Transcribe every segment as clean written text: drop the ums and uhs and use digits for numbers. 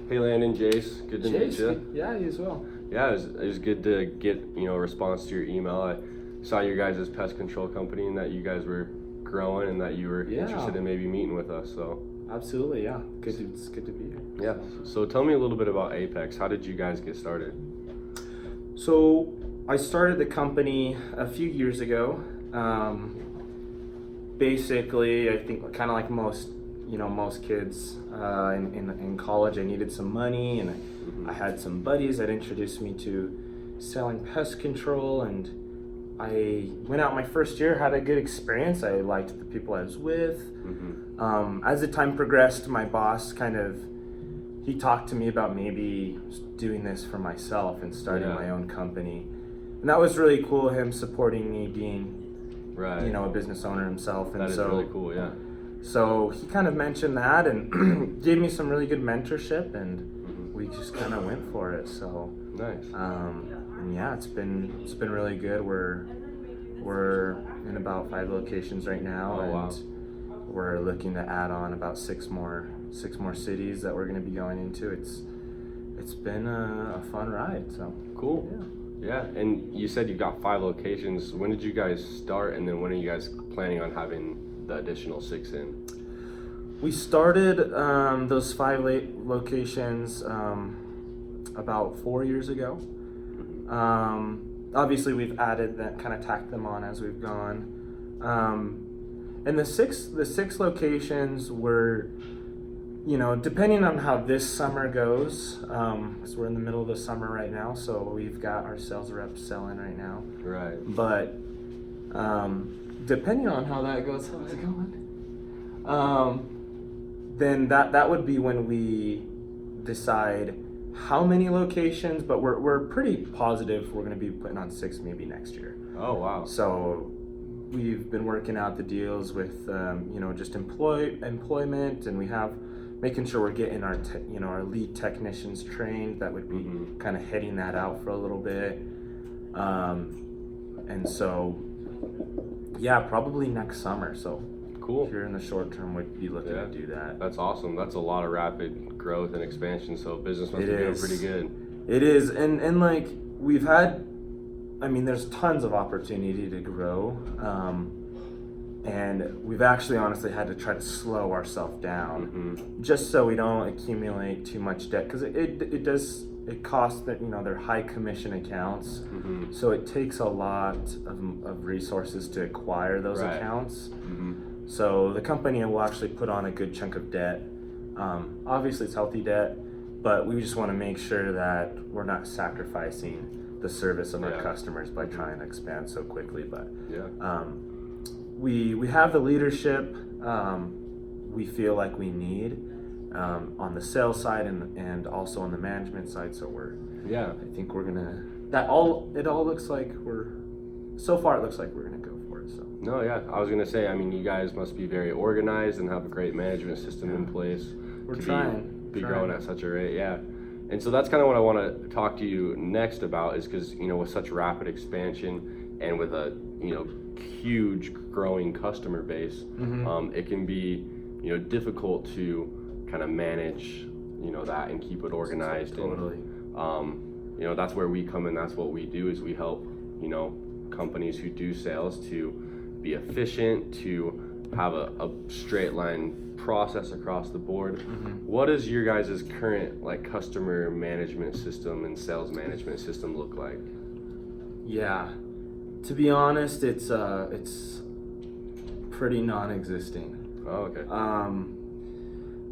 Hey Landon, Jace, good to meet you. Yeah, you as well. Yeah, it was good to get a response to your email. I saw your guys' pest control company and that you guys were growing and that you were interested in maybe meeting with us. So absolutely, yeah, it's good to be here. Yeah. So tell me a little bit about Apex. How did you guys get started? So I started the company a few years ago. Basically, I think kind of like most kids in college, I needed some money, and I had some buddies that introduced me to selling pest control, and I went out my first year, had a good experience. I liked the people I was with. As the time progressed, my boss he talked to me about maybe doing this for myself and starting my own company, and that was really cool. Him supporting me being a business owner himself, and that is really cool. Yeah. So he kind of mentioned that and gave me some really good mentorship, and we just kind of went for it. So nice. And yeah, it's been really good. We're in about 5 locations right now, we're looking to add on about six more cities that we're going to be going into. It's been a fun ride. So cool. Yeah, and you said you got 5 locations. When did you guys start, and then when are you guys planning on having the additional 6 in? We started those 5 locations about 4 years ago. Obviously, we've added that, kind of tacked them on as we've gone. And the six locations were, depending on how this summer goes, because we're in the middle of the summer right now, so we've got our sales reps selling right now. Right. But depending on how that goes, how's it going? Then that would be when we decide how many locations, but we're pretty positive we're going to be putting on 6 maybe next year. Oh, wow. So we've been working out the deals with just employment, and we have making sure we're getting our lead technicians trained. That would be kind of heading that out for a little bit. And so yeah, probably next summer. So cool. Here in the short term, we'd be looking to do that. That's awesome. That's a lot of rapid growth and expansion. So business must be doing pretty good. It is, and like we've had, there's tons of opportunity to grow, and we've actually honestly had to try to slow ourselves down, just so we don't accumulate too much debt, because it costs that they're high commission accounts, so it takes a lot of resources to acquire those accounts. So the company will actually put on a good chunk of debt. Obviously, it's healthy debt, but we just want to make sure that we're not sacrificing the service of our customers by trying to expand so quickly. But we have the leadership we feel like we need on the sales side and also on the management side. So I think we're gonna. It looks like so far it looks like we're gonna go for it. So. No, yeah, I was gonna say, you guys must be very organized and have a great management system in place. We're to trying. be growing at such a rate, yeah. And so that's kind of what I want to talk to you next about, is because with such rapid expansion and with a huge growing customer base, it can be difficult to kind of manage that and keep it organized. Totally. And that's where we come in. That's what we do, is we help companies who do sales to be efficient, to have a straight line process across the board. What does your guys' current customer management system and sales management system look like? Yeah, to be honest, it's pretty non-existing. Oh, okay.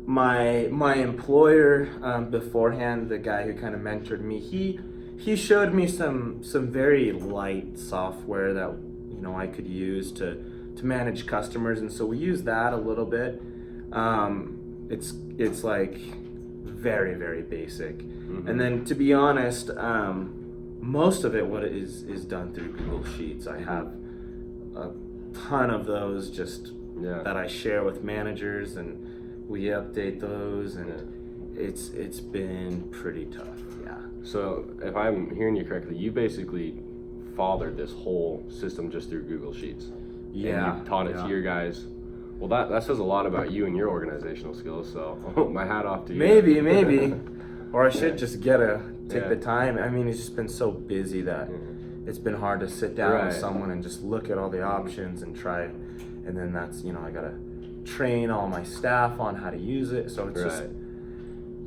My employer beforehand, the guy who kind of mentored me, he showed me some very light software that I could use to manage customers, and so we use that a little bit. It's like very, very basic, and then to be honest, most of it is done through Google Sheets. I have a ton of those that I share with managers, and we update those, and it's been pretty tough. Yeah. So if I'm hearing you correctly, you basically fathered this whole system just through Google Sheets. Yeah. And you taught it to your guys. Well, that says a lot about you and your organizational skills. So my hat off to you. Maybe. or I should just take Yeah. the time. I mean, it's just been so busy that it's been hard to sit down with Right. someone and just look at all the options and try. And then that's, I gotta train all my staff on how to use it. So it's just,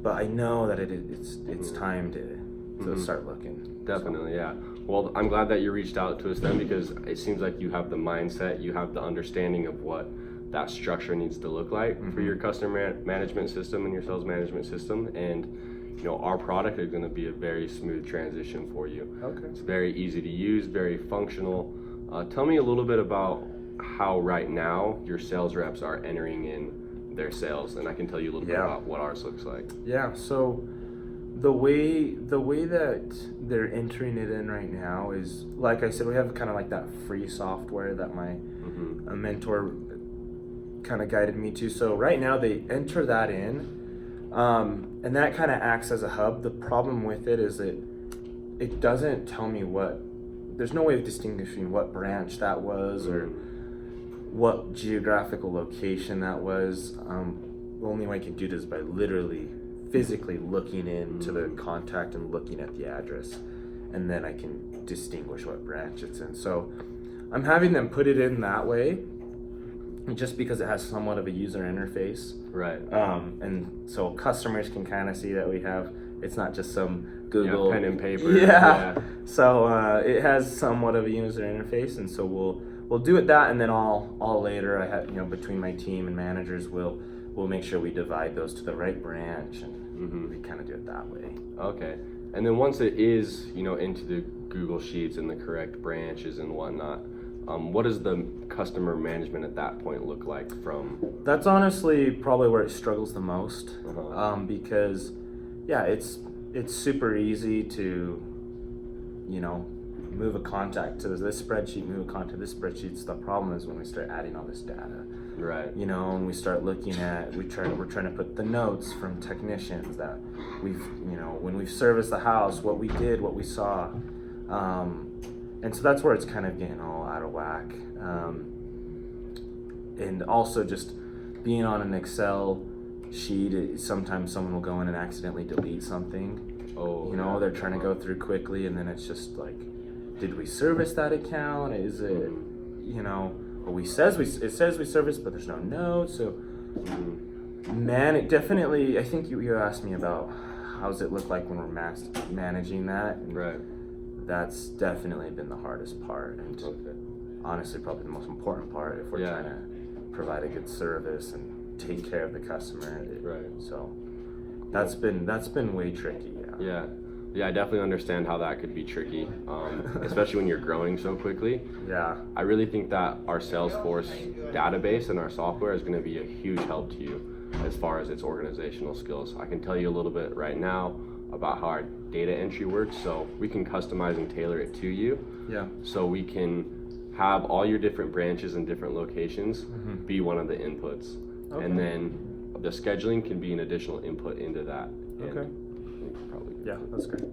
but I know that it's time to start looking. Definitely, yeah. Well, I'm glad that you reached out to us then, because it seems like you have the mindset, you have the understanding of what that structure needs to look like for your customer management system and your sales management system. And our product is going to be a very smooth transition for you. Okay. It's very easy to use, very functional. Tell me a little bit about how right now your sales reps are entering in their sales, and I can tell you a little bit about what ours looks like. Yeah, so the way that they're entering it in right now is, like I said, we have kind of like that free software that my a mentor kind of guided me to. So right now they enter that in, and that kind of acts as a hub. The problem with it is that it doesn't tell me there's no way of distinguishing what branch that was or what geographical location that was. The only way I can do this is by literally physically looking into the contact and looking at the address, and then I can distinguish what branch it's in. So I'm having them put it in that way just because it has somewhat of a user interface. Right. And so customers can kind of see that it's not just some Google pen and paper. Yeah. So it has somewhat of a user interface, and so we'll do it that, and then all later I have, between my team and managers, we'll make sure we divide those to the right branch, and we kind of do it that way. Okay. And then once it is, into the Google Sheets and the correct branches and whatnot, what does the customer management at that point look like from? That's honestly probably where it struggles the most, because it's super easy to, move a contact to this spreadsheet, move a contact to this spreadsheet. So the problem is when we start adding all this data. Right. And we start looking at, we're trying to put the notes from technicians that we've, when we've serviced the house, what we did, what we saw. And so that's where it's kind of getting all out of whack. And also just being on an Excel sheet, sometimes someone will go in and accidentally delete something. They're trying to go through quickly, and then it's just like, did we service that account? Is it, it says we serviced, but there's no note. So, man, it definitely, I think you asked me about how does it look like when we're managing that. And right. That's definitely been the hardest part, and honestly probably the most important part if we're trying to provide a good service and take care of the customer. Right. So that's been way tricky. Yeah, I definitely understand how that could be tricky, especially when you're growing so quickly. Yeah. I really think that our Salesforce database and our software is going to be a huge help to you as far as its organizational skills. I can tell you a little bit right now about how our data entry works, so we can customize and tailor it to you. Yeah. So we can have all your different branches and different locations be one of the inputs. Okay. And then the scheduling can be an additional input into that. Okay. Probably. Yeah, that's great.